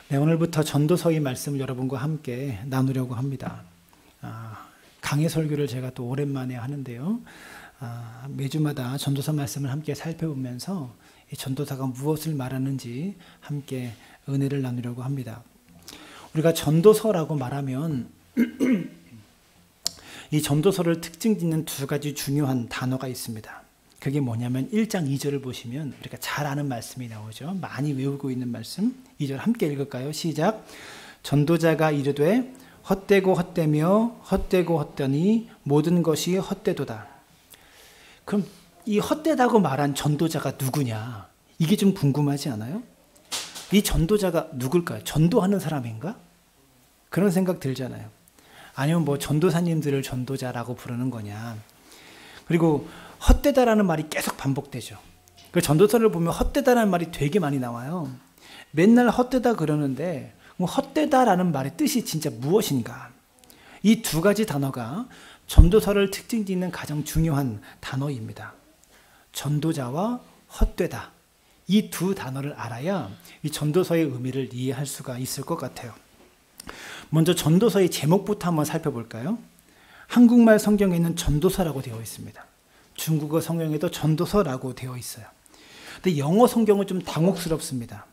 네, 오늘부터 전도서의 말씀을 여러분과 함께 나누려고 합니다. 강해 설교를 제가 또 오랜만에 하는데요. 매주마다 전도서 말씀을 함께 살펴보면서 이 전도서가 무엇을 말하는지 함께 은혜를 나누려고 합니다. 우리가 전도서라고 말하면 이 전도서를 특징짓는 두 가지 중요한 단어가 있습니다. 그게 뭐냐면 1장 2절을 보시면 우리가 잘 아는 말씀이 나오죠. 많이 외우고 있는 말씀. 2절 함께 읽을까요? 시작. 전도자가 이르되 헛되고 헛되며 헛되고 헛되니 모든 것이 헛되도다. 그럼 이 헛되다고 말한 전도자가 누구냐? 이게 좀 궁금하지 않아요? 이 전도자가 누굴까요? 전도하는 사람인가? 그런 생각 들잖아요. 아니면 뭐 전도사님들을 전도자라고 부르는 거냐? 그리고 헛되다라는 말이 계속 반복되죠. 그 전도서를 보면 헛되다라는 말이 되게 많이 나와요. 맨날 헛되다 그러는데 헛되다라는 말의 뜻이 진짜 무엇인가? 이 두 가지 단어가 전도서를 특징짓는 가장 중요한 단어입니다. 전도자와 헛되다. 이 두 단어를 알아야 이 전도서의 의미를 이해할 수가 있을 것 같아요. 먼저 전도서의 제목부터 한번 살펴볼까요? 한국말 성경에는 전도서라고 되어 있습니다. 중국어 성경에도 전도서라고 되어 있어요. 근데 영어 성경은 좀 당혹스럽습니다.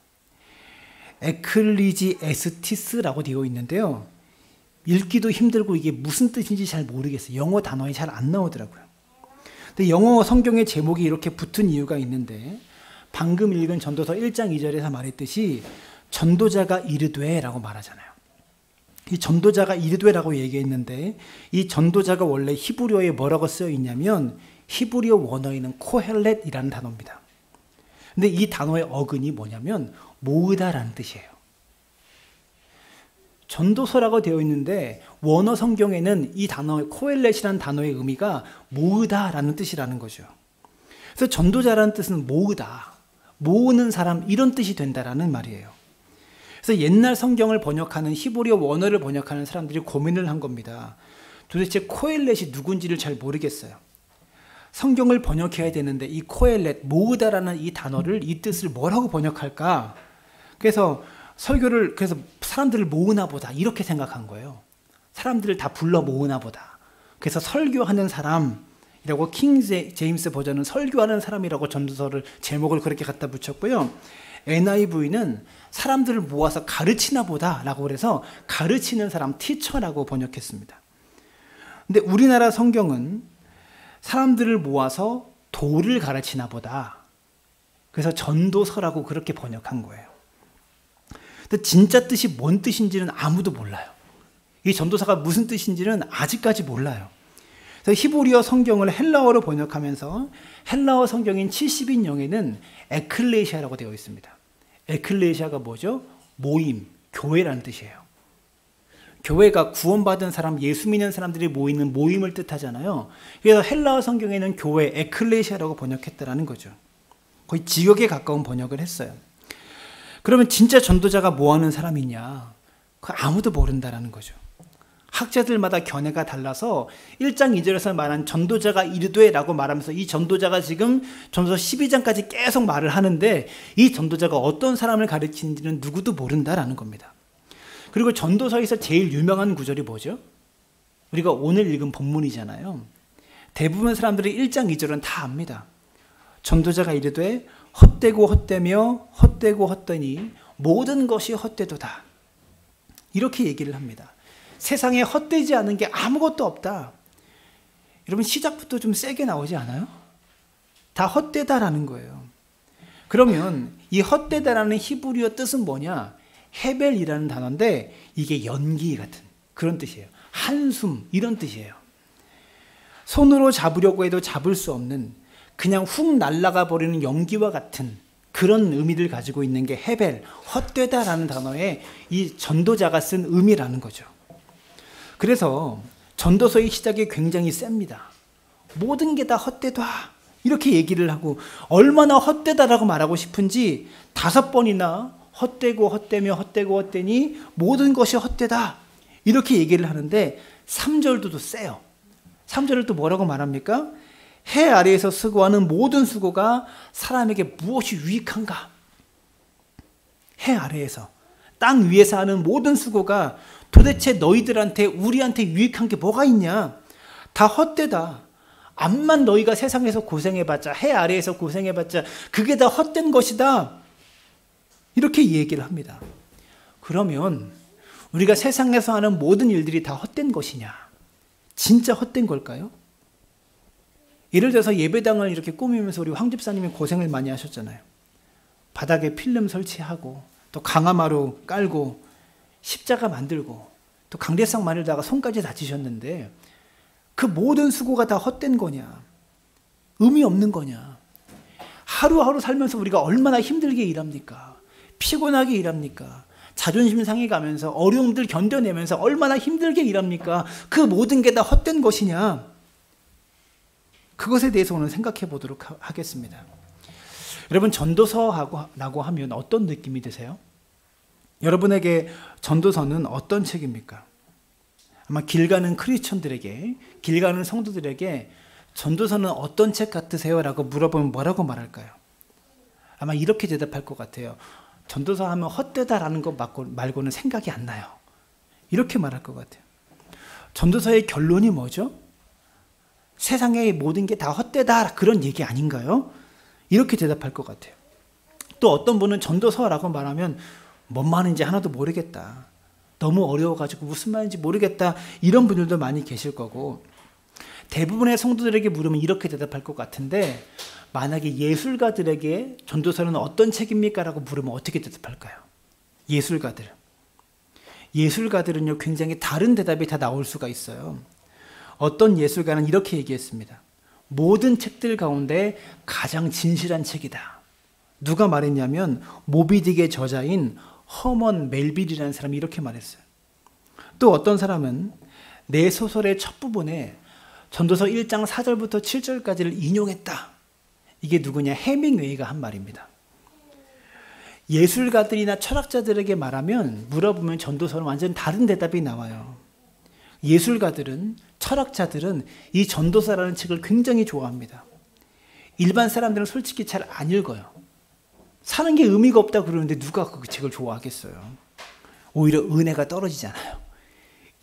에클리지에스티스라고 되어 있는데요. 읽기도 힘들고 이게 무슨 뜻인지 잘 모르겠어요. 영어 단어에 잘 안 나오더라고요. 근데 영어 성경의 제목이 이렇게 붙은 이유가 있는데 방금 읽은 전도서 1장 2절에서 말했듯이 전도자가 이르되 라고 말하잖아요. 이 전도자가 이르되라고 얘기했는데 이 전도자가 원래 히브리어에 뭐라고 쓰여 있냐면 히브리어 원어에는 코헬렛이라는 단어입니다. 근데 이 단어의 어근이 뭐냐면 모으다라는 뜻이에요. 전도서라고 되어 있는데 원어 성경에는 이 단어의 코헬렛이라는 단어의 의미가 모으다라는 뜻이라는 거죠. 그래서 전도자라는 뜻은 모으다, 모으는 사람 이런 뜻이 된다라는 말이에요. 그래서 옛날 성경을 번역하는 히브리어 원어를 번역하는 사람들이 고민을 한 겁니다. 도대체 코헬렛이 누군지를 잘 모르겠어요. 성경을 번역해야 되는데 이 코헬렛, 모으다라는 이 단어를 이 뜻을 뭐라고 번역할까? 그래서 그래서 사람들을 모으나 보다 이렇게 생각한 거예요. 사람들을 다 불러 모으나 보다. 그래서 설교하는 사람이라고 킹 제임스 버전은 설교하는 사람이라고 전도서를 제목을 그렇게 갖다 붙였고요. NIV는 사람들을 모아서 가르치나 보다 라고 그래서 가르치는 사람, 티처라고 번역했습니다. 근데 우리나라 성경은 사람들을 모아서 도를 가르치나 보다. 그래서 전도서라고 그렇게 번역한 거예요. 근데 진짜 뜻이 뭔 뜻인지는 아무도 몰라요. 이 전도서가 무슨 뜻인지는 아직까지 몰라요. 그래서 히브리어 성경을 헬라어로 번역하면서 헬라어 성경인 70인용에는 에클레시아라고 되어 있습니다. 에클레시아가 뭐죠? 모임, 교회라는 뜻이에요. 교회가 구원받은 사람, 예수 믿는 사람들이 모이는 모임을 뜻하잖아요. 그래서 헬라어 성경에는 교회, 에클레시아라고 번역했다라는 거죠. 거의 지역에 가까운 번역을 했어요. 그러면 진짜 전도자가 뭐 하는 사람이냐? 아무도 모른다라는 거죠. 학자들마다 견해가 달라서 1장 2절에서 말한 전도자가 이르되 라고 말하면서 이 전도자가 지금 전도서 12장까지 계속 말을 하는데 이 전도자가 어떤 사람을 가르치는지는 누구도 모른다라는 겁니다. 그리고 전도서에서 제일 유명한 구절이 뭐죠? 우리가 오늘 읽은 본문이잖아요. 대부분 사람들이 1장 2절은 다 압니다. 전도자가 이르되 헛되고 헛되며 헛되고 헛되니 모든 것이 헛되도다. 이렇게 얘기를 합니다. 세상에 헛되지 않은 게 아무것도 없다. 여러분 시작부터 좀 세게 나오지 않아요? 다 헛되다라는 거예요. 그러면 이 헛되다라는 히브리어 뜻은 뭐냐? 헤벨이라는 단어인데 이게 연기 같은 그런 뜻이에요. 한숨 이런 뜻이에요. 손으로 잡으려고 해도 잡을 수 없는 그냥 훅 날아가 버리는 연기와 같은 그런 의미를 가지고 있는 게 헤벨, 헛되다라는 단어에 이 전도자가 쓴 의미라는 거죠. 그래서 전도서의 시작이 굉장히 셉니다. 모든 게 다 헛되다 이렇게 얘기를 하고 얼마나 헛되다라고 말하고 싶은지 5번이나 헛되고 헛되며 헛되고 헛되니 모든 것이 헛되다 이렇게 얘기를 하는데 3절도 세요. 3절을 또 뭐라고 말합니까? 해 아래에서 수고하는 모든 수고가 사람에게 무엇이 유익한가? 해 아래에서 땅 위에서 하는 모든 수고가 도대체 너희들한테 우리한테 유익한 게 뭐가 있냐? 다 헛되다. 암만 너희가 세상에서 고생해봤자, 해 아래에서 고생해봤자 그게 다 헛된 것이다. 이렇게 얘기를 합니다. 그러면 우리가 세상에서 하는 모든 일들이 다 헛된 것이냐? 진짜 헛된 걸까요? 예를 들어서 예배당을 이렇게 꾸미면서 우리 황 집사님이 고생을 많이 하셨잖아요. 바닥에 필름 설치하고 또 강화마루 깔고 십자가 만들고 또 강대상 만들다가 손까지 다치셨는데 그 모든 수고가 다 헛된 거냐? 의미 없는 거냐? 하루하루 살면서 우리가 얼마나 힘들게 일합니까? 피곤하게 일합니까? 자존심 상해 가면서 어려움들 견뎌내면서 얼마나 힘들게 일합니까? 그 모든 게 다 헛된 것이냐? 그것에 대해서 오늘 생각해 보도록 하겠습니다. 여러분, 전도서라고 하면 어떤 느낌이 드세요? 여러분에게 전도서는 어떤 책입니까? 아마 길 가는 크리스천들에게, 길 가는 성도들에게 전도서는 어떤 책 같으세요? 라고 물어보면 뭐라고 말할까요? 아마 이렇게 대답할 것 같아요. 전도서 하면 헛되다라는 것 말고는 생각이 안 나요. 이렇게 말할 것 같아요. 전도서의 결론이 뭐죠? 세상의 모든 게 다 헛되다, 그런 얘기 아닌가요? 이렇게 대답할 것 같아요. 또 어떤 분은 전도서라고 말하면 뭔 말인지 하나도 모르겠다. 너무 어려워가지고 무슨 말인지 모르겠다. 이런 분들도 많이 계실 거고, 대부분의 성도들에게 물으면 이렇게 대답할 것 같은데, 만약에 예술가들에게 전도서는 어떤 책입니까? 라고 물으면 어떻게 대답할까요? 예술가들은요, 굉장히 다른 대답이 다 나올 수가 있어요. 어떤 예술가는 이렇게 얘기했습니다. 모든 책들 가운데 가장 진실한 책이다. 누가 말했냐면 모비딕의 저자인 허먼 멜빌이라는 사람이 이렇게 말했어요. 또 어떤 사람은 내 소설의 첫 부분에 전도서 1장 4절부터 7절까지를 인용했다. 이게 누구냐? 해밍웨이가 한 말입니다. 예술가들이나 철학자들에게 물어보면 전도서는 완전 다른 대답이 나와요. 예술가들은, 철학자들은 이 전도서라는 책을 굉장히 좋아합니다. 일반 사람들은 솔직히 잘 안 읽어요. 사는 게 의미가 없다 그러는데 누가 그 책을 좋아하겠어요? 오히려 은혜가 떨어지잖아요.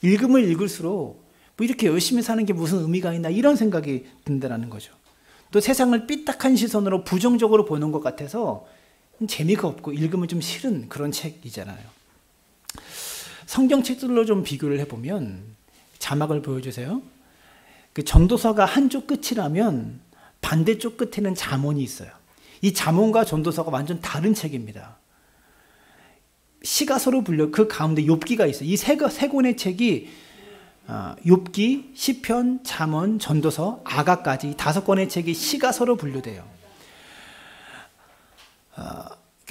읽으면 읽을수록 뭐 이렇게 열심히 사는 게 무슨 의미가 있나, 이런 생각이 든다는 거죠. 또 세상을 삐딱한 시선으로 부정적으로 보는 것 같아서 재미가 없고 읽으면 좀 싫은 그런 책이잖아요. 성경책들로 좀 비교를 해보면, 자막을 보여주세요. 그 전도서가 한쪽 끝이라면 반대쪽 끝에는 잠언이 있어요. 이 잠언과 전도서가 완전 다른 책입니다. 시가 서로 불려, 그 가운데 욥기가 있어요. 이 세 권의 책이 욥기, 시편, 잠언, 전도서, 아가까지 5권의 책이 시가 서로 분류돼요.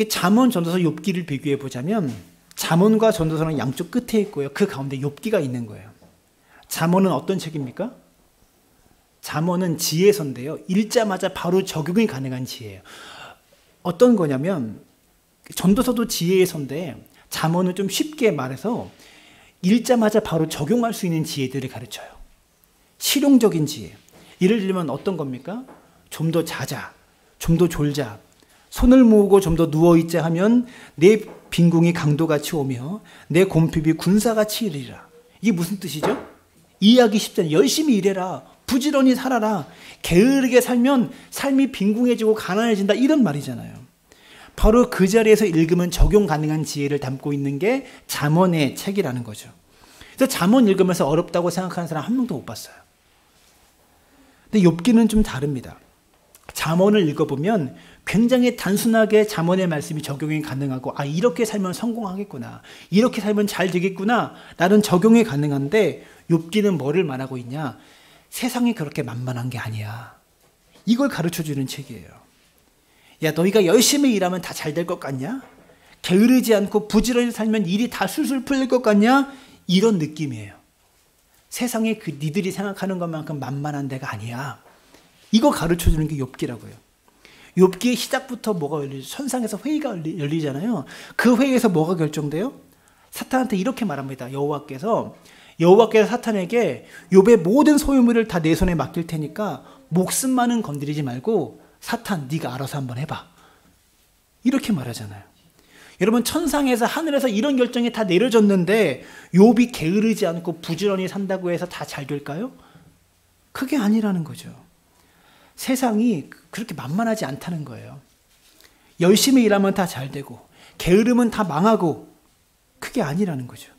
잠언, 전도서, 욥기를 비교해 보자면 잠언과 전도서는 양쪽 끝에 있고요. 그 가운데 욥기가 있는 거예요. 잠언은 어떤 책입니까? 잠언은 지혜서인데요. 읽자마자 바로 적용이 가능한 지혜예요. 어떤 거냐면 전도서도 지혜서인데 잠언은 좀 쉽게 말해서 읽자마자 바로 적용할 수 있는 지혜들을 가르쳐요. 실용적인 지혜. 예를 들면 어떤 겁니까? 좀 더 자자, 좀 더 졸자, 손을 모으고 좀 더 누워있자 하면 내 빈궁이 강도같이 오며 내 곰핍이 군사같이 이르리라. 이게 무슨 뜻이죠? 이해하기 쉽잖아요. 열심히 일해라, 부지런히 살아라, 게으르게 살면 삶이 빈궁해지고 가난해진다, 이런 말이잖아요. 바로 그 자리에서 읽으면 적용 가능한 지혜를 담고 있는 게 잠언의 책이라는 거죠. 그래서 잠언 읽으면서 어렵다고 생각하는 사람 한 명도 못 봤어요. 근데 욥기는 좀 다릅니다. 잠언을 읽어보면 굉장히 단순하게 잠언의 말씀이 적용이 가능하고, 이렇게 살면 성공하겠구나, 이렇게 살면 잘 되겠구나 라는 적용이 가능한데, 욥기는 뭐를 말하고 있냐? 세상이 그렇게 만만한 게 아니야. 이걸 가르쳐주는 책이에요. 야, 너희가 열심히 일하면 다 잘 될 것 같냐? 게으르지 않고 부지런히 살면 일이 다 술술 풀릴 것 같냐? 이런 느낌이에요. 세상에 니들이 생각하는 것만큼 만만한 데가 아니야. 이거 가르쳐주는 게 욥기라고요. 욥기의 시작부터 뭐가 열리죠? 천상에서 회의가 열리잖아요. 그 회의에서 뭐가 결정돼요? 사탄한테 이렇게 말합니다. 여호와께서 사탄에게 욥의 모든 소유물을 다 내 손에 맡길 테니까 목숨만은 건드리지 말고 사탄 네가 알아서 한번 해봐. 이렇게 말하잖아요. 여러분, 천상에서 하늘에서 이런 결정이 다 내려졌는데 욥이 게으르지 않고 부지런히 산다고 해서 다 잘 될까요? 그게 아니라는 거죠. 세상이 그렇게 만만하지 않다는 거예요. 열심히 일하면 다 잘 되고 게으르면 다 망하고, 그게 아니라는 거죠.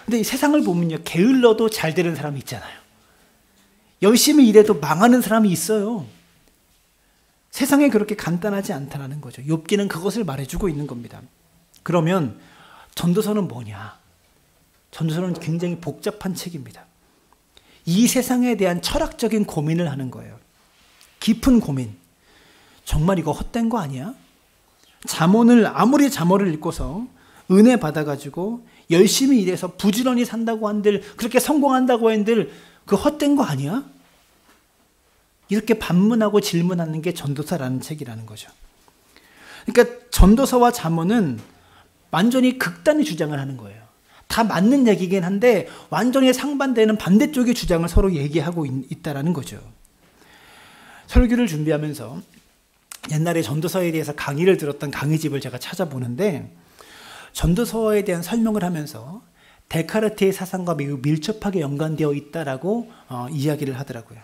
근데 이 세상을 보면요, 게을러도 잘 되는 사람이 있잖아요. 열심히 일해도 망하는 사람이 있어요. 세상에 그렇게 간단하지 않다는 거죠. 욥기는 그것을 말해주고 있는 겁니다. 그러면 전도서는 뭐냐? 전도서는 굉장히 복잡한 책입니다. 이 세상에 대한 철학적인 고민을 하는 거예요. 깊은 고민. 정말 이거 헛된 거 아니야? 아무리 잠언을 읽고서 은혜 받아가지고 열심히 일해서 부지런히 산다고 한들, 그렇게 성공한다고 한들 그 헛된 거 아니야? 이렇게 반문하고 질문하는 게 전도서라는 책이라는 거죠. 그러니까 전도서와 잠언은 완전히 극단의 주장을 하는 거예요. 다 맞는 얘기긴 한데 완전히 상반되는 반대쪽의 주장을 서로 얘기하고 있다라는 거죠. 설교를 준비하면서 옛날에 전도서에 대해서 강의를 들었던 강의집을 제가 찾아보는데, 전도서에 대한 설명을 하면서 데카르트의 사상과 매우 밀접하게 연관되어 있다라고 이야기를 하더라고요.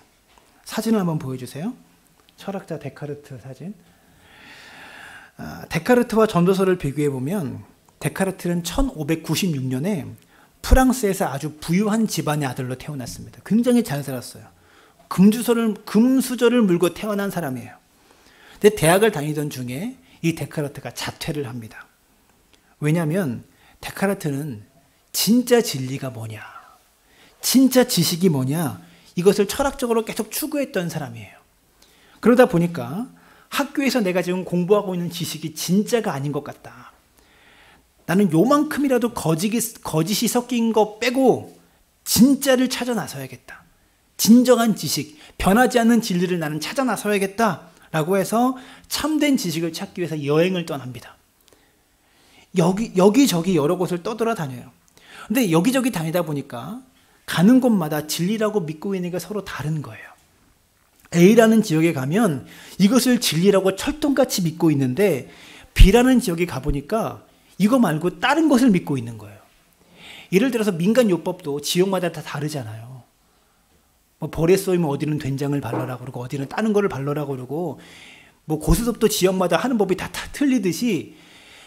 사진을 한번 보여주세요. 철학자 데카르트 사진. 데카르트와 전도서를 비교해보면 데카르트는 1596년에 프랑스에서 아주 부유한 집안의 아들로 태어났습니다. 굉장히 잘 살았어요. 금수저를 물고 태어난 사람이에요. 근데 대학을 다니던 중에 이 데카르트가 자퇴를 합니다. 왜냐하면 데카르트는 진짜 진리가 뭐냐, 진짜 지식이 뭐냐, 이것을 철학적으로 계속 추구했던 사람이에요. 그러다 보니까 학교에서 내가 지금 공부하고 있는 지식이 진짜가 아닌 것 같다. 나는 요만큼이라도 거짓이 섞인 거 빼고 진짜를 찾아 나서야겠다. 진정한 지식, 변하지 않는 진리를 나는 찾아 나서야겠다 라고 해서 참된 지식을 찾기 위해서 여행을 떠납니다. 여기저기 여러 곳을 떠돌아다녀요. 근데 여기저기 다니다 보니까 가는 곳마다 진리라고 믿고 있는 게 서로 다른 거예요. A라는 지역에 가면 이것을 진리라고 철통같이 믿고 있는데, B라는 지역에 가보니까 이거 말고 다른 것을 믿고 있는 거예요. 예를 들어서 민간요법도 지역마다 다 다르잖아요. 뭐 벌에 쏘이면 어디는 된장을 발라라 그러고 어디는 다른 거를 발라라 그러고, 뭐 고스톱도 지역마다 하는 법이 다 틀리듯이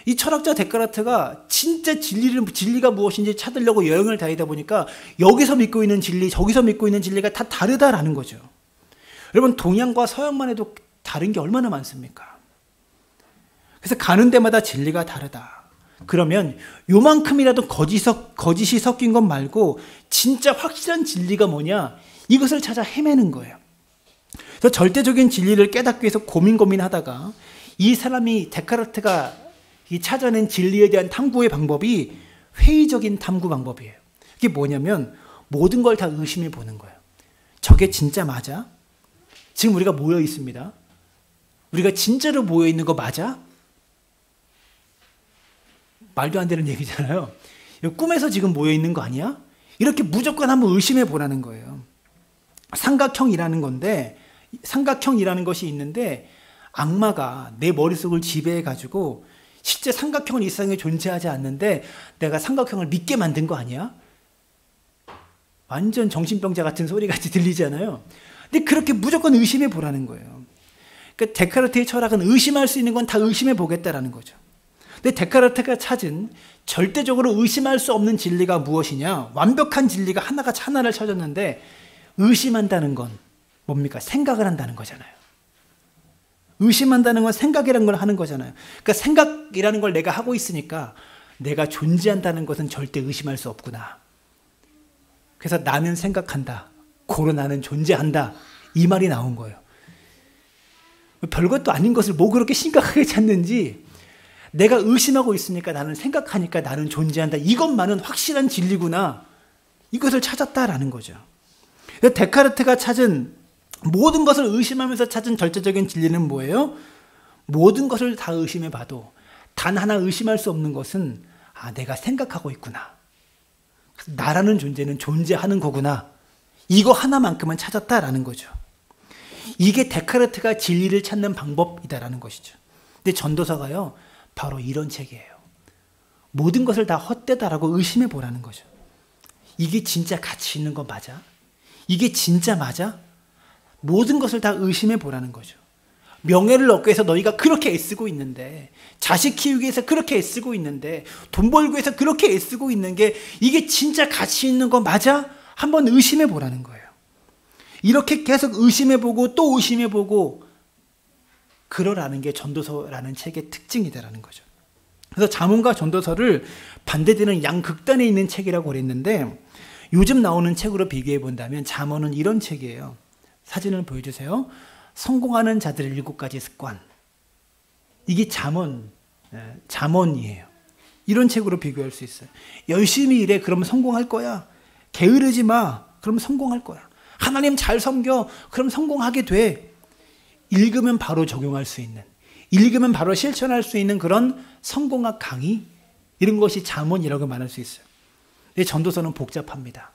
이 철학자 데카르트가 진짜 진리가 무엇인지 찾으려고 여행을 다니다 보니까 여기서 믿고 있는 진리, 저기서 믿고 있는 진리가 다 다르다라는 거죠. 여러분, 동양과 서양만 해도 다른 게 얼마나 많습니까? 그래서 가는 데마다 진리가 다르다. 그러면 요만큼이라도 거짓이 섞인 것 말고 진짜 확실한 진리가 뭐냐, 이것을 찾아 헤매는 거예요. 그래서 절대적인 진리를 깨닫기 위해서 고민하다가 이 사람이, 데카르트가 찾아낸 진리에 대한 탐구의 방법이 회의적인 탐구 방법이에요. 이게 뭐냐면 모든 걸 다 의심해 보는 거예요. 저게 진짜 맞아? 지금 우리가 모여 있습니다. 우리가 진짜로 모여 있는 거 맞아? 말도 안 되는 얘기잖아요. 꿈에서 지금 모여 있는 거 아니야? 이렇게 무조건 한번 의심해 보라는 거예요. 삼각형이라는 것이 있는데 악마가 내 머릿속을 지배해 가지고 실제 삼각형은 이 세상에 존재하지 않는데 내가 삼각형을 믿게 만든 거 아니야? 완전 정신병자 같은 소리 같이 들리잖아요. 근데 그렇게 무조건 의심해 보라는 거예요. 그러니까 데카르트의 철학은 의심할 수 있는 건 다 의심해 보겠다라는 거죠. 근데 데카르트가 찾은 절대적으로 의심할 수 없는 진리가 무엇이냐? 완벽한 진리가 하나를 찾았는데, 의심한다는 건 뭡니까? 생각을 한다는 거잖아요. 의심한다는 건 생각이라는 걸 하는 거잖아요. 그러니까 생각이라는 걸 내가 하고 있으니까 내가 존재한다는 것은 절대 의심할 수 없구나. 그래서 나는 생각한다. 고로 나는 존재한다. 이 말이 나온 거예요. 별것도 아닌 것을 뭐 그렇게 심각하게 찾는지, 내가 의심하고 있으니까 나는 생각하니까 나는 존재한다. 이것만은 확실한 진리구나. 이것을 찾았다라는 거죠. 데카르트가 찾은, 모든 것을 의심하면서 찾은 절대적인 진리는 뭐예요? 모든 것을 다 의심해 봐도 단 하나 의심할 수 없는 것은, 내가 생각하고 있구나. 나라는 존재는 존재하는 거구나. 이거 하나만큼은 찾았다라는 거죠. 이게 데카르트가 진리를 찾는 방법이다라는 것이죠. 근데 전도서가요, 바로 이런 책이에요. 모든 것을 다 헛되다라고 의심해 보라는 거죠. 이게 진짜 가치 있는 거 맞아? 이게 진짜 맞아? 모든 것을 다 의심해 보라는 거죠. 명예를 얻기 위해서 너희가 그렇게 애쓰고 있는데, 자식 키우기 위해서 그렇게 애쓰고 있는데, 돈 벌기 위해서 그렇게 애쓰고 있는 게 이게 진짜 가치 있는 거 맞아? 한번 의심해 보라는 거예요. 이렇게 계속 의심해 보고 또 의심해 보고 그러라는 게 전도서라는 책의 특징이다라는 거죠. 그래서 잠언과 전도서를 반대되는 양극단에 있는 책이라고 그랬는데, 요즘 나오는 책으로 비교해 본다면 잠언은 이런 책이에요. 사진을 보여주세요. 성공하는 자들의 7가지 습관. 이게 잠언이에요. 이런 책으로 비교할 수 있어요. 열심히 일해. 그러면 성공할 거야. 게으르지 마. 그러면 성공할 거야. 하나님 잘 섬겨. 그럼 성공하게 돼. 읽으면 바로 적용할 수 있는, 읽으면 바로 실천할 수 있는 그런 성공학 강의, 이런 것이 잠언이라고 말할 수 있어요. 근데 전도서는 복잡합니다.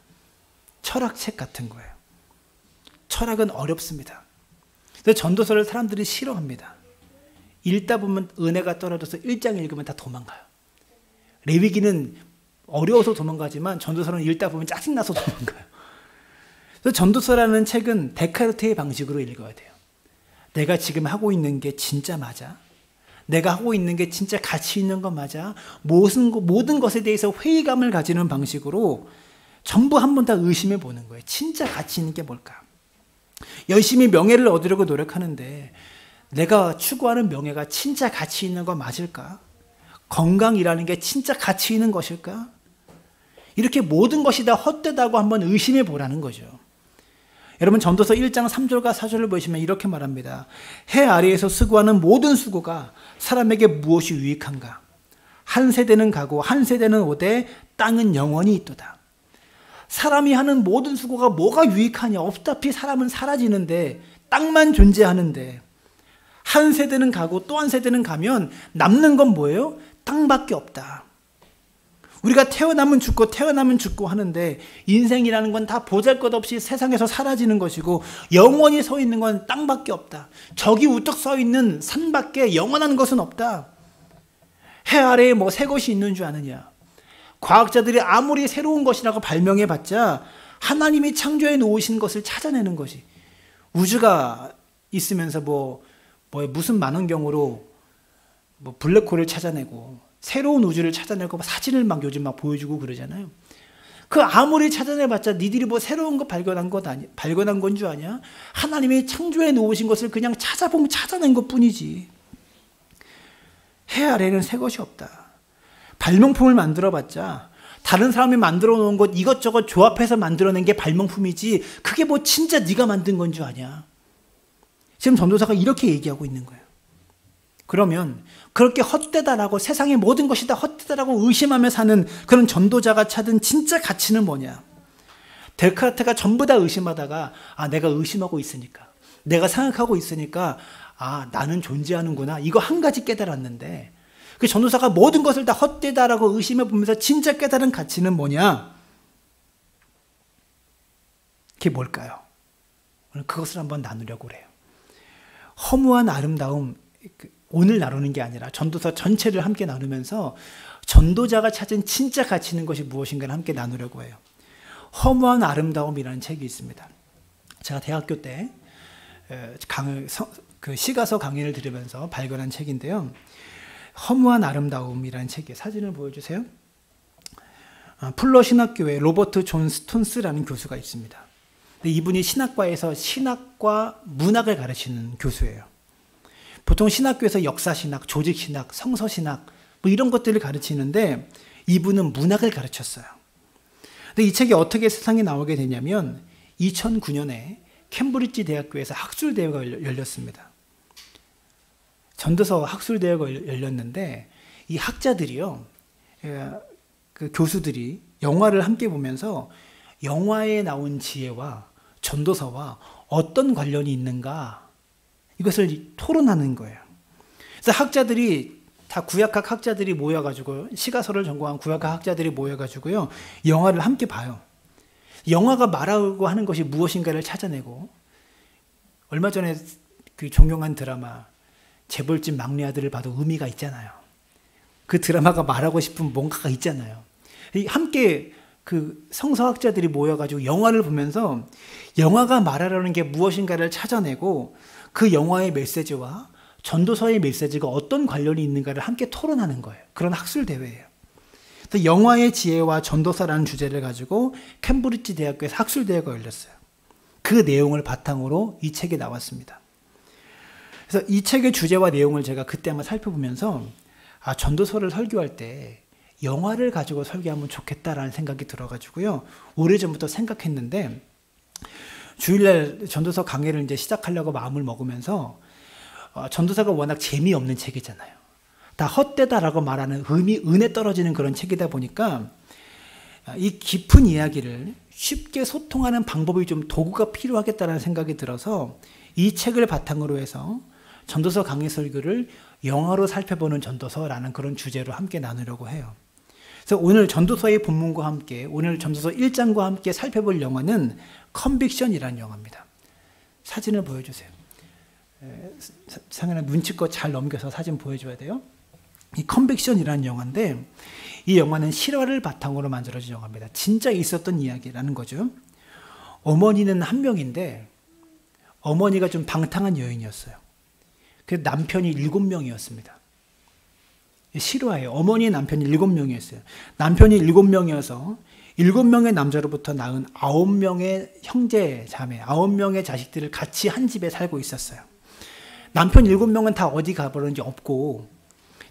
철학책 같은 거예요. 철학은 어렵습니다. 그래서 전도서를 사람들이 싫어합니다. 읽다 보면 은혜가 떨어져서 1장 읽으면 다 도망가요. 레위기는 어려워서 도망가지만 전도서는 읽다 보면 짜증나서 도망가요. 그래서 전도서라는 책은 데카르트의 방식으로 읽어야 돼요. 내가 지금 하고 있는 게 진짜 맞아? 내가 하고 있는 게 진짜 가치 있는 거 맞아? 모든 것에 대해서 회의감을 가지는 방식으로 전부 한번 다 의심해 보는 거예요. 진짜 가치 있는 게 뭘까? 열심히 명예를 얻으려고 노력하는데 내가 추구하는 명예가 진짜 가치 있는 거 맞을까? 건강이라는 게 진짜 가치 있는 것일까? 이렇게 모든 것이 다 헛되다고 한번 의심해 보라는 거죠. 여러분, 전도서 1장 3절과 4절을 보시면 이렇게 말합니다. 해 아래에서 수고하는 모든 수고가 사람에게 무엇이 유익한가? 한 세대는 가고 한 세대는 오되 땅은 영원히 있도다. 사람이 하는 모든 수고가 뭐가 유익하냐? 어차피 사람은 사라지는데, 땅만 존재하는데, 한 세대는 가고 또 한 세대는 가면 남는 건 뭐예요? 땅밖에 없다. 우리가 태어나면 죽고 하는데, 인생이라는 건 다 보잘것없이 세상에서 사라지는 것이고 영원히 서 있는 건 땅밖에 없다. 저기 우뚝 서 있는 산밖에 영원한 것은 없다. 해 아래에 뭐 새 것이 있는 줄 아느냐? 과학자들이 아무리 새로운 것이라고 발명해봤자 하나님이 창조해 놓으신 것을 찾아내는 것이, 우주가 있으면서 무슨 만원경으로 블랙홀을 찾아내고 새로운 우주를 찾아내고 사진을 요즘 보여주고 그러잖아요. 그 아무리 찾아내봤자 니들이 새로운 거 발견한 건 줄 아냐? 하나님이 창조해 놓으신 것을 그냥 찾아낸 것 뿐이지. 해 아래는 새 것이 없다. 발명품을 만들어봤자 다른 사람이 만들어 놓은 것 이것저것 조합해서 만들어낸 게 발명품이지, 그게 진짜 네가 만든 건 줄 아냐? 지금 전도사가 이렇게 얘기하고 있는 거예요. 그러면 그렇게 헛되다라고, 세상의 모든 것이 다 헛되다라고 의심하며 사는 그런 전도자가 찾은 진짜 가치는 뭐냐? 데카르트가 전부 다 의심하다가, 내가 의심하고 있으니까, 내가 생각하고 있으니까 나는 존재하는구나, 이거 한 가지 깨달았는데, 그 전도사가 모든 것을 다 헛되다라고 의심해 보면서 진짜 깨달은 가치는 뭐냐? 그게 뭘까요? 오늘 그것을 한번 나누려고 그래요. 허무한 아름다움, 오늘 나누는 게 아니라 전도서 전체를 함께 나누면서 전도자가 찾은 진짜 가치 있는 것이 무엇인가를 함께 나누려고 해요. 허무한 아름다움이라는 책이 있습니다. 제가 대학교 때 시가서 강의를 들으면서 발견한 책인데요. 허무한 아름다움이라는 책의 사진을 보여주세요. 풀러 신학교에 로버트 존 스톤스라는 교수가 있습니다. 이분이 신학과에서 신학과 문학을 가르치는 교수예요. 보통 신학교에서 역사신학, 조직신학, 성서신학 이런 것들을 가르치는데 이분은 문학을 가르쳤어요. 근데 이 책이 어떻게 세상에 나오게 되냐면 2009년에 캠브리지 대학교에서 학술대회가 열렸습니다. 전도서 학술대회가 열렸는데 이 학자들이요, 그 교수들이 영화를 함께 보면서 영화에 나온 지혜와 전도서와 어떤 관련이 있는가, 이것을 토론하는 거예요. 그래서 학자들이 다 구약학 학자들이 모여가지고, 시가서를 전공한 구약학 학자들이 모여가지고요, 영화를 함께 봐요. 영화가 말하고 하는 것이 무엇인가를 찾아내고, 얼마 전에 그 존경한 드라마 재벌집 막내 아들을 봐도 의미가 있잖아요. 그 드라마가 말하고 싶은 뭔가가 있잖아요. 함께 그 성서학자들이 모여가지고 영화를 보면서 영화가 말하려는 게 무엇인가를 찾아내고 그 영화의 메시지와 전도서의 메시지가 어떤 관련이 있는가를 함께 토론하는 거예요. 그런 학술 대회예요. 그래서 영화의 지혜와 전도서라는 주제를 가지고 캠브리지 대학교에서 학술 대회가 열렸어요. 그 내용을 바탕으로 이 책이 나왔습니다. 그래서 이 책의 주제와 내용을 제가 그때 한번 살펴보면서 전도서를 설교할 때 영화를 가지고 설교하면 좋겠다라는 생각이 들어가지고요. 오래전부터 생각했는데 주일날 전도서 강의를 이제 시작하려고 마음을 먹으면서 전도서가 워낙 재미없는 책이잖아요. 다 헛되다라고 말하는 은혜 떨어지는 그런 책이다 보니까 이 깊은 이야기를 쉽게 소통하는 방법이 좀 도구가 필요하겠다는 생각이 들어서 이 책을 바탕으로 해서 전도서 강의 설교를 영화로 살펴보는 전도서라는 그런 주제로 함께 나누려고 해요. 그래서 오늘 전도서의 본문과 함께 오늘 전도서 1장과 함께 살펴볼 영화는 컨빅션이라는 영화입니다. 사진을 보여주세요. 상현아 눈치껏 잘 넘겨서 사진 보여줘야 돼요. 이 컨빅션이라는 영화인데 이 영화는 실화를 바탕으로 만들어진 영화입니다. 진짜 있었던 이야기라는 거죠. 어머니는 한 명인데 어머니가 좀 방탕한 여인이었어요. 그래서 남편이 7명이었습니다. 실화예요. 어머니의 남편이 7명이었어요. 남편이 7명이어서 7명의 남자로부터 낳은 9명의 형제 자매, 9명의 자식들을 같이 한 집에 살고 있었어요. 남편 7명은 다 어디 가버렸는지 없고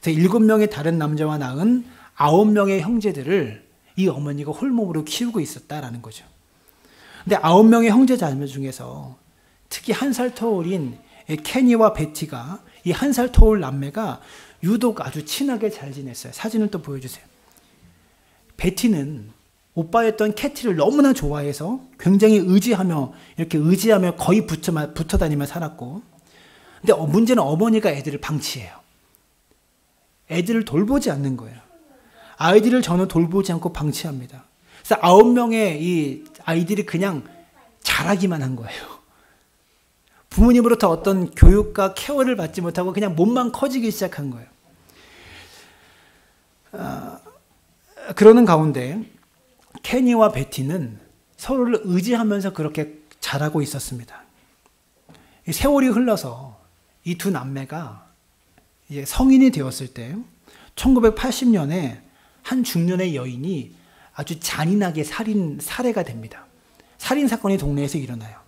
7명의 다른 남자와 낳은 9명의 형제들을 이 어머니가 홀몸으로 키우고 있었다라는 거죠. 근데 9명의 형제 자매 중에서 특히 1살 터울인 케니와 베티가 이 1살 터울 남매가 유독 아주 친하게 잘 지냈어요. 사진을 또 보여주세요. 베티는 오빠였던 캐티를 너무나 좋아해서 굉장히 의지하며 거의 붙어 다니며 살았고, 근데 문제는 어머니가 애들을 방치해요. 애들을 돌보지 않는 거예요. 아이들을 전혀 돌보지 않고 방치합니다. 그래서 9명의 이 아이들이 그냥 자라기만 한 거예요. 부모님으로부터 어떤 교육과 케어를 받지 못하고 그냥 몸만 커지기 시작한 거예요. 그러는 가운데 케니와 베티는 서로를 의지하면서 그렇게 자라고 있었습니다. 세월이 흘러서 이 두 남매가 이제 성인이 되었을 때 1980년에 한 중년의 여인이 아주 잔인하게 살해가 됩니다. 살인 사건이 동네에서 일어나요.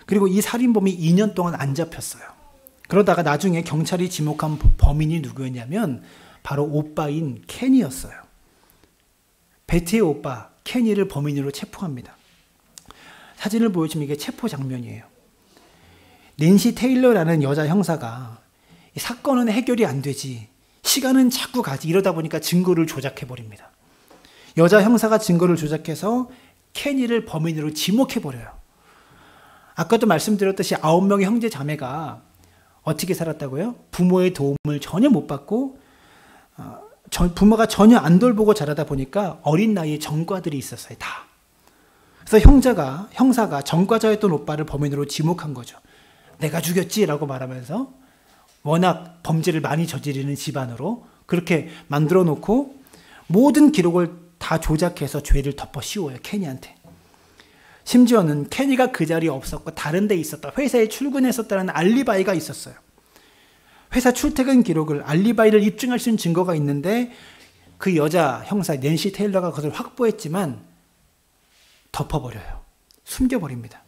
그리고 이 살인범이 2년 동안 안 잡혔어요. 그러다가 나중에 경찰이 지목한 범인이 누구였냐면 바로 오빠인 케니였어요. 베티의 오빠 케니를 범인으로 체포합니다. 사진을 보여주면 이게 체포 장면이에요. 낸시 테일러라는 여자 형사가 이 사건은 해결이 안 되지, 시간은 자꾸 가지, 이러다 보니까 증거를 조작해버립니다. 여자 형사가 증거를 조작해서 케니를 범인으로 지목해버려요. 아까도 말씀드렸듯이 9명의 형제 자매가 어떻게 살았다고요? 부모의 도움을 전혀 못 받고 부모가 전혀 안 돌보고 자라다 보니까 어린 나이에 전과들이 있었어요. 다. 그래서 형사가 전과자였던 오빠를 범인으로 지목한 거죠. 내가 죽였지라고 말하면서 워낙 범죄를 많이 저지르는 집안으로 그렇게 만들어 놓고 모든 기록을 다 조작해서 죄를 덮어 씌워요. 케니한테. 심지어는 케니가 그 자리에 없었고 다른 데 있었다, 회사에 출근했었다는 알리바이가 있었어요. 회사 출퇴근 기록을, 알리바이를 입증할 수 있는 증거가 있는데 그 여자 형사 낸시 테일러가 그것을 확보했지만 덮어버려요. 숨겨버립니다.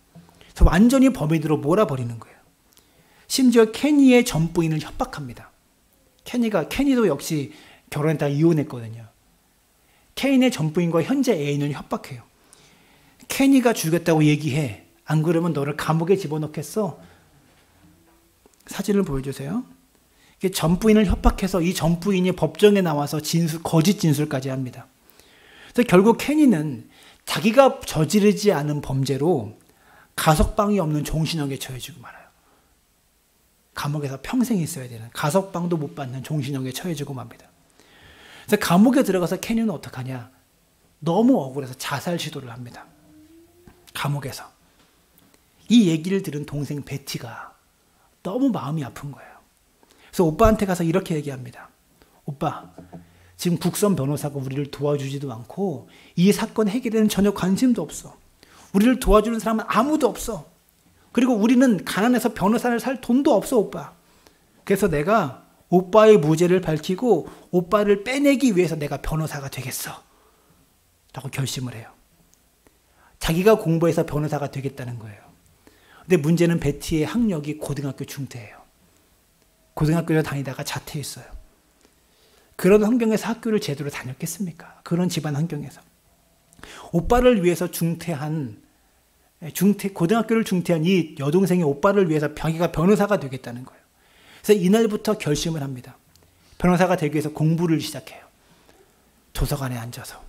그래서 완전히 범인으로 몰아버리는 거예요. 심지어 케니의 전 부인을 협박합니다. 케니도 역시 결혼했다가 이혼했거든요. 케니의 전 부인과 현재 애인을 협박해요. 케니가 죽였다고 얘기해. 안 그러면 너를 감옥에 집어넣겠어. 사진을 보여주세요. 전 부인을 협박해서 이 전 부인이 법정에 나와서 거짓 진술까지 합니다. 그래서 결국 케니는 자기가 저지르지 않은 범죄로 가석방이 없는 종신형에 처해지고 말아요. 감옥에서 평생 있어야 되는, 가석방도 못 받는 종신형에 처해지고 맙니다. 그래서 감옥에 들어가서 케니는 어떡하냐? 너무 억울해서 자살 시도를 합니다. 감옥에서. 이 얘기를 들은 동생 베티가 너무 마음이 아픈 거예요. 그래서 오빠한테 가서 이렇게 얘기합니다. 오빠, 지금 국선 변호사가 우리를 도와주지도 않고 이 사건 해결에는 전혀 관심도 없어. 우리를 도와주는 사람은 아무도 없어. 그리고 우리는 가난해서 변호사를 살 돈도 없어, 오빠. 그래서 내가 오빠의 무죄를 밝히고 오빠를 빼내기 위해서 내가 변호사가 되겠어. 라고 결심을 해요. 자기가 공부해서 변호사가 되겠다는 거예요. 근데 문제는 베티의 학력이 고등학교 중퇴예요. 고등학교를 다니다가 자퇴했어요. 그런 환경에서 학교를 제대로 다녔겠습니까? 그런 집안 환경에서. 오빠를 위해서 고등학교를 중퇴한 이 여동생이 오빠를 위해서 자기가 변호사가 되겠다는 거예요. 그래서 이날부터 결심을 합니다. 변호사가 되기 위해서 공부를 시작해요. 도서관에 앉아서.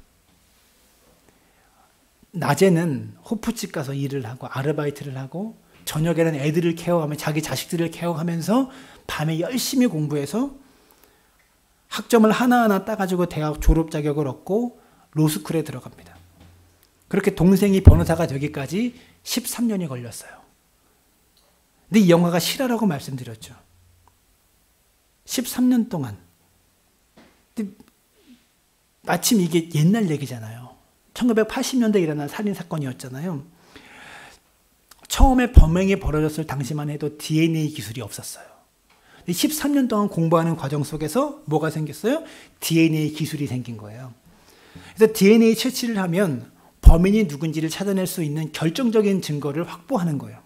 낮에는 호프집 가서 일을 하고 아르바이트를 하고 저녁에는 애들을 케어하며 자기 자식들을 케어하면서 밤에 열심히 공부해서 학점을 하나하나 따가지고 대학 졸업 자격을 얻고 로스쿨에 들어갑니다. 그렇게 동생이 변호사가 되기까지 13년이 걸렸어요. 근데 이 영화가 실화라고 말씀드렸죠. 13년 동안. 근데 마침 이게 옛날 얘기잖아요. 1980년대에 일어난 살인사건이었잖아요. 처음에 범행이 벌어졌을 당시만 해도 DNA 기술이 없었어요. 13년 동안 공부하는 과정 속에서 뭐가 생겼어요? DNA 기술이 생긴 거예요. 그래서 DNA 채취를 하면 범인이 누군지를 찾아낼 수 있는 결정적인 증거를 확보하는 거예요.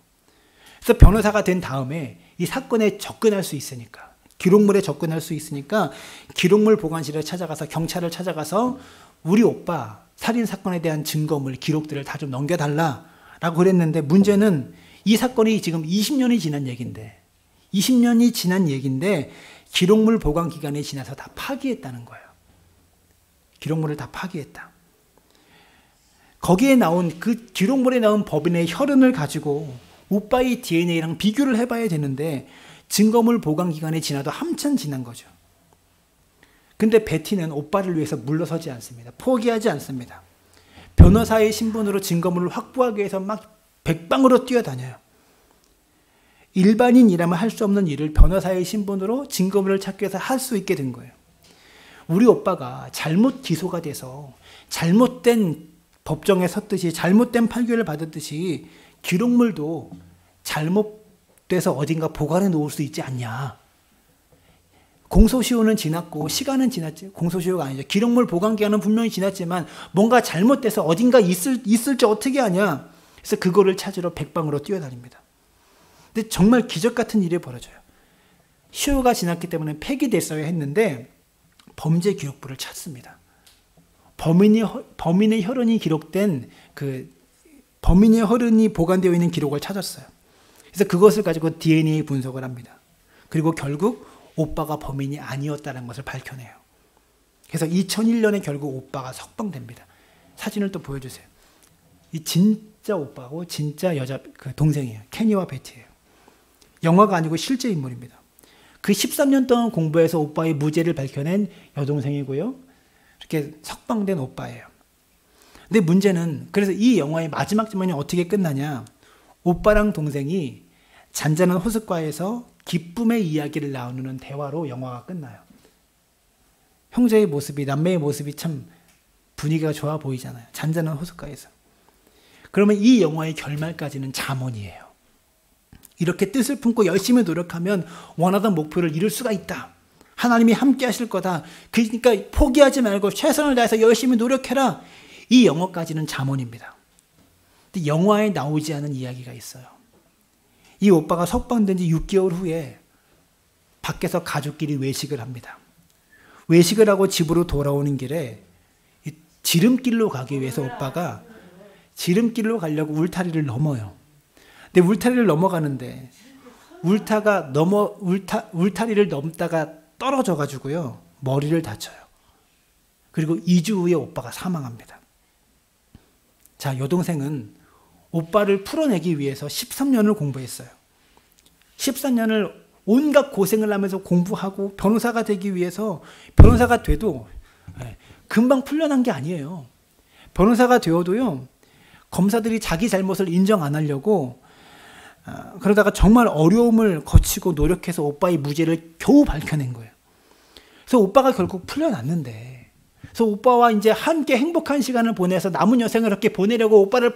그래서 변호사가 된 다음에 이 사건에 접근할 수 있으니까, 기록물에 접근할 수 있으니까 기록물 보관실에 찾아가서 경찰을 찾아가서 우리 오빠 살인사건에 대한 증거물, 기록들을 다 좀 넘겨달라라고 그랬는데 문제는 이 사건이 지금 20년이 지난 얘기인데 20년이 지난 얘기인데 기록물 보관 기간이 지나서 다 파기했다는 거예요. 기록물을 다 파기했다. 거기에 나온 그 기록물에 나온 법인의 혈흔을 가지고 오빠의 DNA랑 비교를 해봐야 되는데 증거물 보관 기간이 지나도 한참 지난 거죠. 근데 베티는 오빠를 위해서 물러서지 않습니다. 포기하지 않습니다. 변호사의 신분으로 증거물을 확보하기 위해서 막 백방으로 뛰어다녀요. 일반인이라면 할 수 없는 일을 변호사의 신분으로 증거물을 찾기 위해서 할 수 있게 된 거예요. 우리 오빠가 잘못 기소가 돼서 잘못된 법정에 섰듯이 잘못된 판결을 받았듯이 기록물도 잘못돼서 어딘가 보관해 놓을 수 있지 않냐. 공소시효는 지났고 시간은 지났지. 공소시효가 아니죠. 기록물 보관 기간은 분명히 지났지만 뭔가 잘못돼서 어딘가 있을지 어떻게 아냐. 그래서 그거를 찾으러 백방으로 뛰어다닙니다. 근데 정말 기적 같은 일이 벌어져요. 시효가 지났기 때문에 폐기됐어야 했는데 범죄 기록부를 찾습니다. 범인의 혈흔이 기록된 범인의 혈흔이 보관되어 있는 기록을 찾았어요. 그래서 그것을 가지고 DNA 분석을 합니다. 그리고 결국 오빠가 범인이 아니었다는 것을 밝혀내요. 그래서 2001년에 결국 오빠가 석방됩니다. 사진을 또 보여주세요. 이 진짜 오빠고 진짜 여자 동생이에요. 케니와 베티예요. 영화가 아니고 실제 인물입니다. 그 13년 동안 공부해서 오빠의 무죄를 밝혀낸 여동생이고요. 이렇게 석방된 오빠예요. 근데 문제는 그래서 이 영화의 마지막 장면이 어떻게 끝나냐. 오빠랑 동생이 잔잔한 호숫가에서 기쁨의 이야기를 나누는 대화로 영화가 끝나요. 형제의 모습이, 남매의 모습이 참 분위기가 좋아 보이잖아요. 잔잔한 호숫가에서. 그러면 이 영화의 결말까지는 잠언이에요. 이렇게 뜻을 품고 열심히 노력하면 원하던 목표를 이룰 수가 있다. 하나님이 함께 하실 거다. 그러니까 포기하지 말고 최선을 다해서 열심히 노력해라. 이 영화까지는 잠언입니다. 근데 영화에 나오지 않은 이야기가 있어요. 이 오빠가 석방된 지 6개월 후에 밖에서 가족끼리 외식을 합니다. 외식을 하고 집으로 돌아오는 길에 지름길로 가기 위해서 오빠가 지름길로 가려고 울타리를 넘어요. 근데 울타리를 넘어가는데 울타리를 넘다가 떨어져 가지고요. 머리를 다쳐요. 그리고 2주 후에 오빠가 사망합니다. 자, 여동생은 오빠를 풀어내기 위해서 13년을 공부했어요. 13년을 온갖 고생을 하면서 공부하고 변호사가 되기 위해서 변호사가 돼도 금방 풀려난 게 아니에요. 변호사가 되어도요. 검사들이 자기 잘못을 인정 안 하려고 그러다가 정말 어려움을 거치고 노력해서 오빠의 무죄를 겨우 밝혀낸 거예요. 그래서 오빠가 결국 풀려났는데, 그래서 오빠와 이제 함께 행복한 시간을 보내서 남은 여생을 이렇게 보내려고 오빠를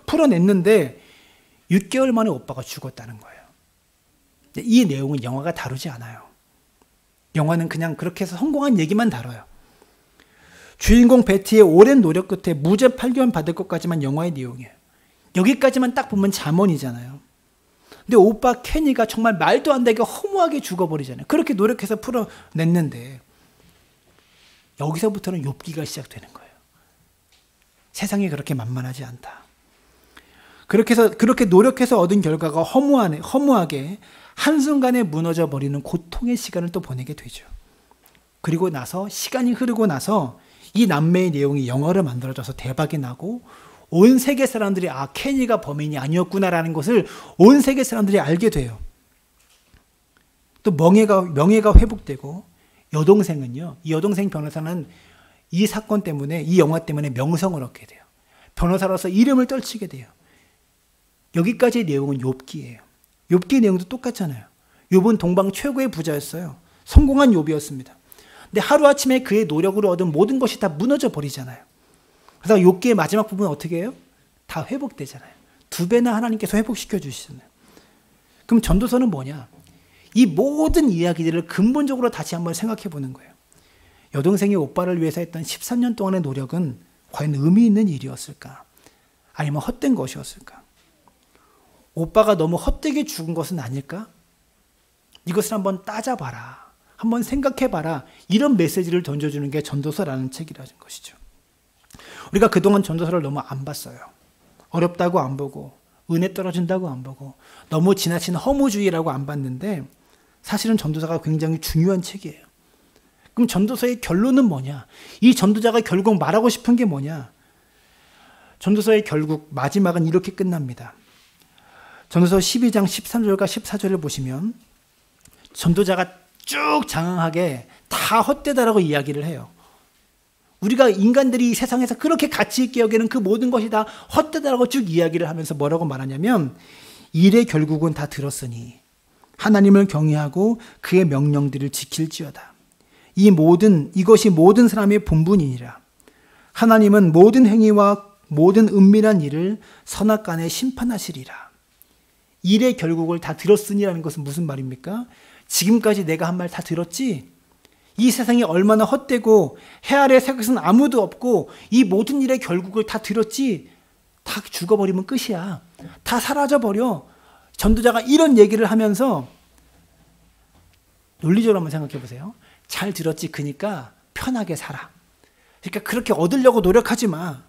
풀어냈는데 6개월 만에 오빠가 죽었다는 거예요. 이 내용은 영화가 다루지 않아요. 영화는 그냥 그렇게 해서 성공한 얘기만 다뤄요. 주인공 베티의 오랜 노력 끝에 무죄 판결 받을 것까지만 영화의 내용이에요. 여기까지만 딱 보면 잠언이잖아요. 근데 오빠 케니가 정말 말도 안 되게 허무하게 죽어버리잖아요. 그렇게 노력해서 풀어냈는데 여기서부터는 욥기가 시작되는 거예요. 세상이 그렇게 만만하지 않다. 그렇게 노력해서 얻은 결과가 허무하게 한순간에 무너져 버리는 고통의 시간을 또 보내게 되죠. 그리고 나서 시간이 흐르고 나서 이 남매의 내용이 영화로 만들어져서 대박이 나고 온 세계 사람들이 케니가 범인이 아니었구나라는 것을 온 세계 사람들이 알게 돼요. 또 명예가 회복되고 여동생은요. 이 여동생 변호사는 이 사건 때문에 이 영화 때문에 명성을 얻게 돼요. 변호사로서 이름을 떨치게 돼요. 여기까지의 내용은 욥기예요. 욥기 내용도 똑같잖아요. 욥은 동방 최고의 부자였어요. 성공한 욥이었습니다. 근데 하루아침에 그의 노력으로 얻은 모든 것이 다 무너져 버리잖아요. 그래서 욥기의 마지막 부분은 어떻게 해요? 다 회복되잖아요. 2배나 하나님께서 회복시켜 주시잖아요. 그럼 전도서는 뭐냐? 이 모든 이야기들을 근본적으로 다시 한번 생각해 보는 거예요. 여동생이 오빠를 위해서 했던 13년 동안의 노력은 과연 의미 있는 일이었을까? 아니면 헛된 것이었을까? 오빠가 너무 헛되게 죽은 것은 아닐까? 이것을 한번 따져봐라. 한번 생각해봐라. 이런 메시지를 던져주는 게 전도서라는 책이라는 것이죠. 우리가 그동안 전도서를 너무 안 봤어요. 어렵다고 안 보고 은혜 떨어진다고 안 보고 너무 지나친 허무주의라고 안 봤는데 사실은 전도서가 굉장히 중요한 책이에요. 그럼 전도서의 결론은 뭐냐? 이 전도자가 결국 말하고 싶은 게 뭐냐? 전도서의 결국 마지막은 이렇게 끝납니다. 전도서 12장 13절과 14절을 보시면 전도자가 쭉 장황하게 다 헛되다라고 이야기를 해요. 우리가 인간들이 이 세상에서 그렇게 가치 있게 여기는 그 모든 것이 다 헛되다라고 쭉 이야기를 하면서 뭐라고 말하냐면 일의 결국은 다 들었으니 하나님을 경외하고 그의 명령들을 지킬지어다. 이것이 모든 사람의 본분이니라. 하나님은 모든 행위와 모든 은밀한 일을 선악간에 심판하시리라. 일의 결국을 다 들었으니라는 것은 무슨 말입니까? 지금까지 내가 한 말 다 들었지? 이 세상이 얼마나 헛되고 해 아래 새 것은 아무도 없고 이 모든 일의 결국을 다 들었지? 다 죽어버리면 끝이야. 다 사라져버려. 전도자가 이런 얘기를 하면서 논리적으로 한번 생각해 보세요. 잘 들었지? 그러니까 편하게 살아. 그러니까 그렇게 얻으려고 노력하지 마.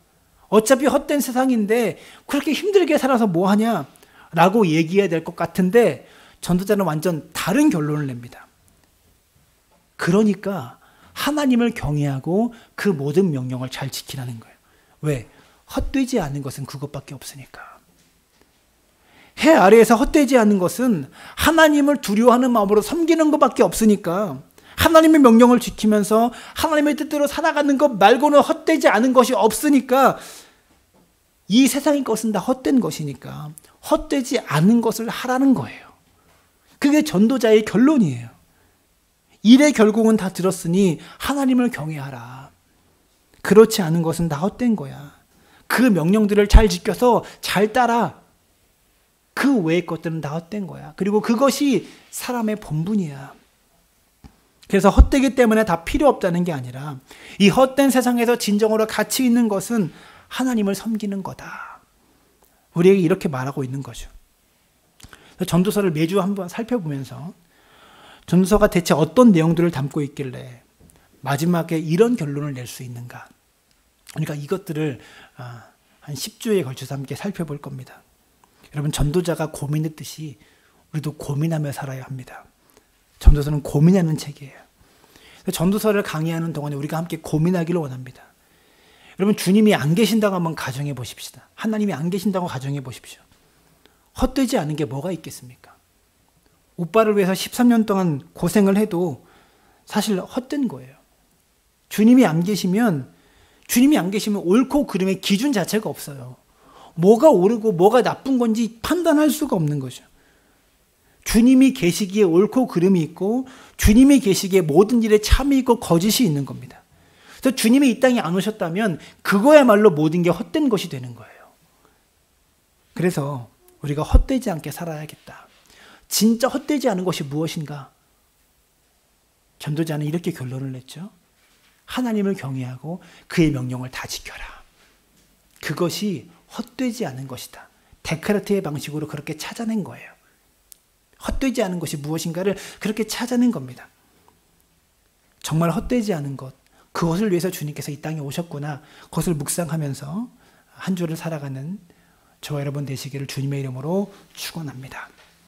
어차피 헛된 세상인데 그렇게 힘들게 살아서 뭐하냐? 라고 얘기해야 될 것 같은데 전도자는 완전 다른 결론을 냅니다. 그러니까 하나님을 경외하고 그 모든 명령을 잘 지키라는 거예요. 왜? 헛되지 않은 것은 그것밖에 없으니까. 해 아래에서 헛되지 않은 것은 하나님을 두려워하는 마음으로 섬기는 것밖에 없으니까 하나님의 명령을 지키면서 하나님의 뜻대로 살아가는 것 말고는 헛되지 않은 것이 없으니까 이 세상의 것은 다 헛된 것이니까 헛되지 않은 것을 하라는 거예요. 그게 전도자의 결론이에요. 일의 결국은 다 들었으니 하나님을 경외하라. 그렇지 않은 것은 다 헛된 거야. 그 명령들을 잘 지켜서 잘 따라. 그 외의 것들은 다 헛된 거야. 그리고 그것이 사람의 본분이야. 그래서 헛되기 때문에 다 필요 없다는 게 아니라 이 헛된 세상에서 진정으로 가치 있는 것은 하나님을 섬기는 거다. 우리에게 이렇게 말하고 있는 거죠. 전도서를 매주 한번 살펴보면서 전도서가 대체 어떤 내용들을 담고 있길래 마지막에 이런 결론을 낼 수 있는가. 그러니까 이것들을 한 10주에 걸쳐서 함께 살펴볼 겁니다. 여러분, 전도자가 고민했듯이 우리도 고민하며 살아야 합니다. 전도서는 고민하는 책이에요. 전도서를 강의하는 동안에 우리가 함께 고민하기를 원합니다. 여러분, 주님이 안 계신다고 한번 가정해 보십시다. 하나님이 안 계신다고 가정해 보십시오. 헛되지 않은 게 뭐가 있겠습니까? 오빠를 위해서 13년 동안 고생을 해도 사실 헛된 거예요. 주님이 안 계시면 옳고 그름의 기준 자체가 없어요. 뭐가 옳고 뭐가 나쁜 건지 판단할 수가 없는 거죠. 주님이 계시기에 옳고 그름이 있고 주님이 계시기에 모든 일에 참이 있고 거짓이 있는 겁니다. 그래서 주님이 이 땅에 안 오셨다면 그거야말로 모든 게 헛된 것이 되는 거예요. 그래서 우리가 헛되지 않게 살아야겠다. 진짜 헛되지 않은 것이 무엇인가? 전도자는 이렇게 결론을 냈죠. 하나님을 경외하고 그의 명령을 다 지켜라. 그것이 헛되지 않은 것이다. 데카르트의 방식으로 그렇게 찾아낸 거예요. 헛되지 않은 것이 무엇인가를 그렇게 찾아낸 겁니다. 정말 헛되지 않은 것, 그것을 위해서 주님께서 이 땅에 오셨구나. 그것을 묵상하면서 한 주를 살아가는 저와 여러분 되시기를 주님의 이름으로 축원합니다.